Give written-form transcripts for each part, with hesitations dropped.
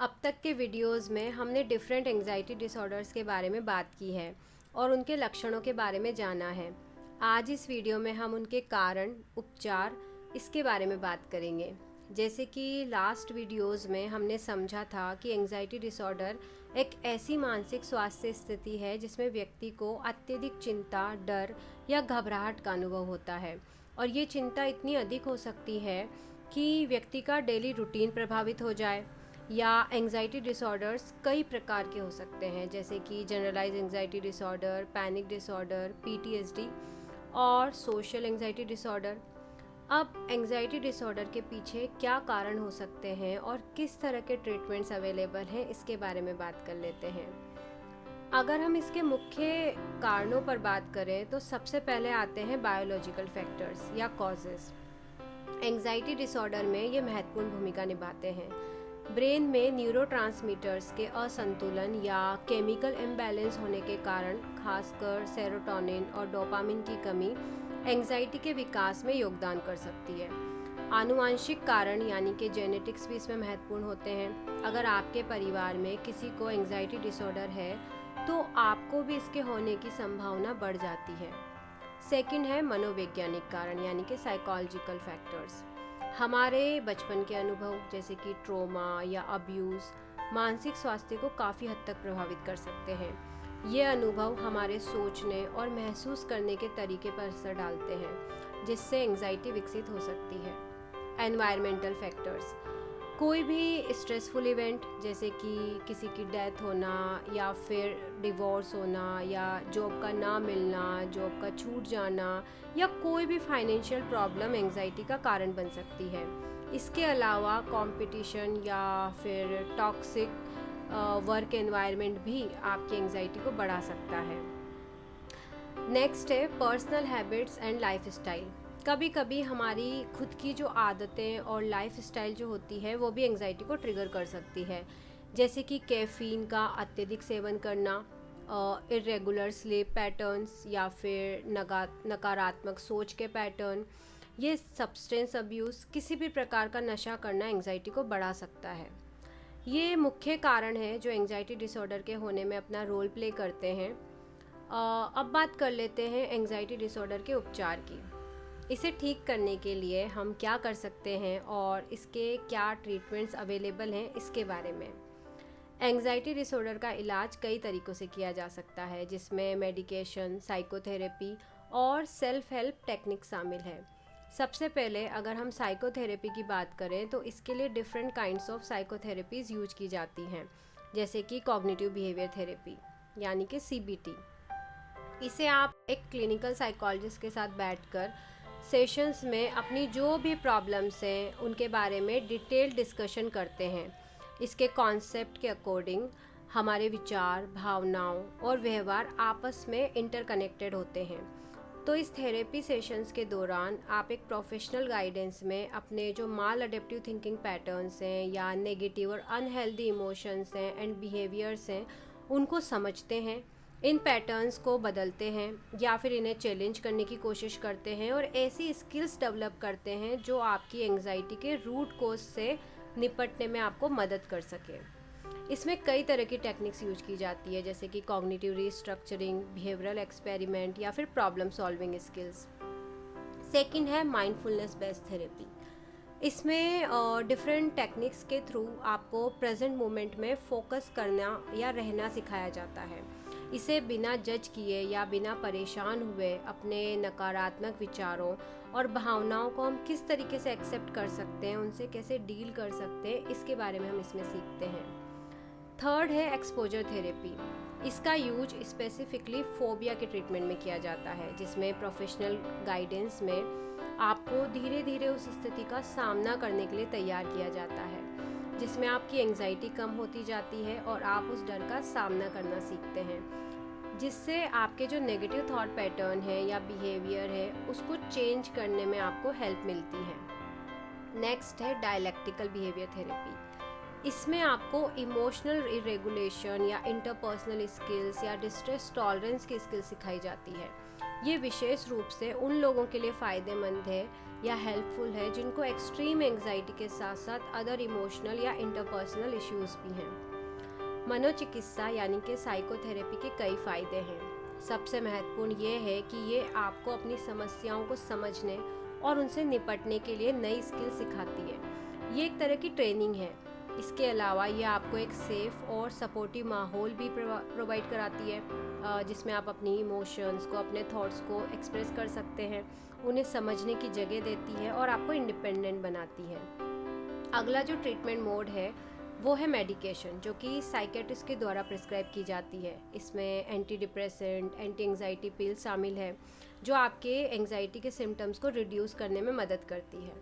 अब तक के वीडियोस में हमने डिफरेंट एंजाइटी डिसऑर्डर्स के बारे में बात की है और उनके लक्षणों के बारे में जाना है। आज इस वीडियो में हम उनके कारण, उपचार, इसके बारे में बात करेंगे। जैसे कि लास्ट वीडियोस में हमने समझा था कि एंजाइटी डिसऑर्डर एक ऐसी मानसिक स्वास्थ्य स्थिति है जिसमें व्यक्ति को अत्यधिक चिंता, डर या घबराहट का अनुभव होता है और ये चिंता इतनी अधिक हो सकती है कि व्यक्ति का डेली रूटीन प्रभावित हो जाए। या एंजाइटी डिसऑर्डर्स कई प्रकार के हो सकते हैं, जैसे कि generalise anxiety disorder, panic disorder, PTSD और सोशल एंजाइटी डिसऑर्डर। अब एंजाइटी डिसऑर्डर के पीछे क्या कारण हो सकते हैं और किस तरह के ट्रीटमेंट्स अवेलेबल हैं, इसके बारे में बात कर लेते हैं। अगर हम इसके मुख्य कारणों पर बात करें तो सबसे पहले आते हैं बायोलॉजिकल फैक्टर्स या कॉजेस। एंजाइटी डिसऑर्डर में ये महत्वपूर्ण भूमिका निभाते हैं। ब्रेन में न्यूरोट्रांसमीटर्स के असंतुलन या केमिकल इम्बैलेंस होने के कारण खासकर सेरोटोनिन और डोपामिन की कमी एंजाइटी के विकास में योगदान कर सकती है। आनुवांशिक कारण यानी कि जेनेटिक्स भी इसमें महत्वपूर्ण होते हैं। अगर आपके परिवार में किसी को एंजाइटी डिसऑर्डर है तो आपको भी इसके होने की संभावना बढ़ जाती है। सेकंड है मनोवैज्ञानिक कारण यानी कि साइकोलॉजिकल फैक्टर्स। हमारे बचपन के अनुभव जैसे कि ट्रॉमा या अब्यूज़ मानसिक स्वास्थ्य को काफ़ी हद तक प्रभावित कर सकते हैं। ये अनुभव हमारे सोचने और महसूस करने के तरीके पर असर डालते हैं, जिससे एंजाइटी विकसित हो सकती है। एनवायरमेंटल फैक्टर्स, कोई भी स्ट्रेसफुल इवेंट जैसे कि किसी की डेथ होना या फिर डिवोर्स होना या जॉब का ना मिलना, जॉब का छूट जाना या कोई भी फाइनेंशियल प्रॉब्लम एंजाइटी का कारण बन सकती है। इसके अलावा कंपटीशन या फिर टॉक्सिक वर्क एनवायरनमेंट भी आपकी एंजाइटी को बढ़ा सकता है। नेक्स्ट है पर्सनल हैबिट्स एंड लाइफस्टाइल। कभी कभी हमारी खुद की जो आदतें और लाइफस्टाइल जो होती है वो भी एंजाइटी को ट्रिगर कर सकती है, जैसे कि कैफीन का अत्यधिक सेवन करना, इरेगुलर स्लीप पैटर्न्स या फिर नकारात्मक सोच के पैटर्न। ये सब्सटेंस अब्यूज़, किसी भी प्रकार का नशा करना एंजाइटी को बढ़ा सकता है। ये मुख्य कारण है जो एंजाइटी डिसऑर्डर के होने में अपना रोल प्ले करते हैं। अब बात कर लेते हैं एंजाइटी डिसऑर्डर के उपचार की। इसे ठीक करने के लिए हम क्या कर सकते हैं और इसके क्या ट्रीटमेंट्स अवेलेबल हैं, इसके बारे में। एंजाइटी डिसऑर्डर का इलाज कई तरीक़ों से किया जा सकता है, जिसमें मेडिकेशन, साइकोथेरेपी और सेल्फ हेल्प टेक्निक शामिल है। सबसे पहले अगर हम साइकोथेरेपी की बात करें तो इसके लिए डिफरेंट काइंड्स ऑफ साइकोथेरेपीज़ यूज की जाती हैं, जैसे कि कॉग्निटिव बिहेवियर थेरेपी यानी कि सीबीटी। इसे आप एक क्लिनिकल साइकोलॉजिस्ट के साथ बैठकर सेशंस में अपनी जो भी प्रॉब्लम्स हैं उनके बारे में डिटेल डिस्कशन करते हैं। इसके कॉन्सेप्ट के अकॉर्डिंग हमारे विचार, भावनाओं और व्यवहार आपस में इंटरकनेक्टेड होते हैं। तो इस थेरेपी सेशंस के दौरान आप एक प्रोफेशनल गाइडेंस में अपने जो माल अडेप्टिव थिंकिंग पैटर्न्स हैं या नेगेटिव और अनहेल्दी इमोशंस हैं एंड बिहेवियर्स हैं उनको समझते हैं, इन पैटर्न्स को बदलते हैं या फिर इन्हें चैलेंज करने की कोशिश करते हैं और ऐसी स्किल्स डेवलप करते हैं जो आपकी एंजाइटी के रूट कोज से निपटने में आपको मदद कर सके। इसमें कई तरह की टेक्निक्स यूज की जाती है, जैसे कि कॉग्निटिव रीस्ट्रक्चरिंग, बिहेवियरल एक्सपेरिमेंट या फिर प्रॉब्लम सॉल्विंग स्किल्स। सेकंड है माइंडफुलनेस बेस्ड थेरेपी। इसमें डिफरेंट टेक्निक्स के थ्रू आपको प्रेजेंट मोमेंट में फोकस करना या रहना सिखाया जाता है। इसे बिना जज किए या बिना परेशान हुए अपने नकारात्मक विचारों और भावनाओं को हम किस तरीके से एक्सेप्ट कर सकते हैं, उनसे कैसे डील कर सकते हैं, इसके बारे में हम इसमें सीखते हैं। थर्ड है एक्सपोजर थेरेपी। इसका यूज स्पेसिफिकली फोबिया के ट्रीटमेंट में किया जाता है, जिसमें प्रोफेशनल गाइडेंस में आपको धीरे धीरे उस स्थिति का सामना करने के लिए तैयार किया जाता है, जिसमें आपकी एंजाइटी कम होती जाती है और आप उस डर का सामना करना सीखते हैं, जिससे आपके जो नेगेटिव थॉट पैटर्न है या बिहेवियर है उसको चेंज करने में आपको हेल्प मिलती है। नेक्स्ट है डायलेक्टिकल बिहेवियर थेरेपी। इसमें आपको इमोशनल रेगुलेशन या इंटरपर्सनल स्किल्स या डिस्ट्रेस टॉलरेंस की स्किल्स सिखाई जाती है। ये विशेष रूप से उन लोगों के लिए फ़ायदेमंद है या हेल्पफुल है जिनको एक्सट्रीम एंग्जाइटी के साथ साथ अदर इमोशनल या इंटरपर्सनल इश्यूज भी हैं। मनोचिकित्सा यानी कि साइकोथेरेपी के कई फ़ायदे हैं। सबसे महत्वपूर्ण ये है कि ये आपको अपनी समस्याओं को समझने और उनसे निपटने के लिए नई स्किल सिखाती है। ये एक तरह की ट्रेनिंग है। इसके अलावा ये आपको एक सेफ़ और सपोर्टिव माहौल भी प्रोवाइड कराती है, जिसमें आप अपनी इमोशंस को, अपने थॉट्स को एक्सप्रेस कर सकते हैं, उन्हें समझने की जगह देती है और आपको इंडिपेंडेंट बनाती है। अगला जो ट्रीटमेंट मोड है वो है मेडिकेशन, जो कि साइकेट्रिस्ट के द्वारा प्रिस्क्राइब की जाती है। इसमें एंटी डिप्रेसेंट, एंटी एंग्जाइटी पिल शामिल है जो आपके एंग्जाइटी के सिम्टम्स को रिड्यूस करने में मदद करती है।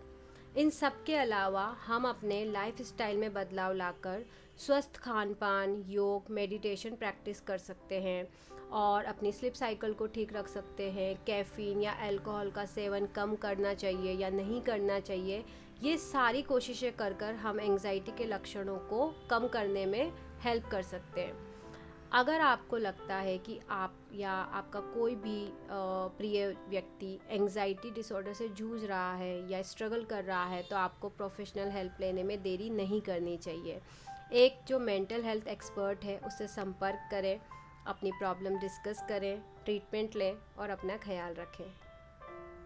इन सब के अलावा हम अपने लाइफ स्टाइल में बदलाव लाकर स्वस्थ खान पान, योग, मेडिटेशन प्रैक्टिस कर सकते हैं और अपनी स्लीप साइकिल को ठीक रख सकते हैं। कैफ़ीन या अल्कोहल का सेवन कम करना चाहिए या नहीं करना चाहिए। ये सारी कोशिशें कर कर हम एंग्जाइटी के लक्षणों को कम करने में हेल्प कर सकते हैं। अगर आपको लगता है कि आप या आपका कोई भी प्रिय व्यक्ति एंग्जाइटी डिसऑर्डर से जूझ रहा है या स्ट्रगल कर रहा है, तो आपको प्रोफेशनल हेल्प लेने में देरी नहीं करनी चाहिए। एक जो मेंटल हेल्थ एक्सपर्ट है उससे संपर्क करें, अपनी प्रॉब्लम डिस्कस करें, ट्रीटमेंट लें और अपना ख्याल रखें।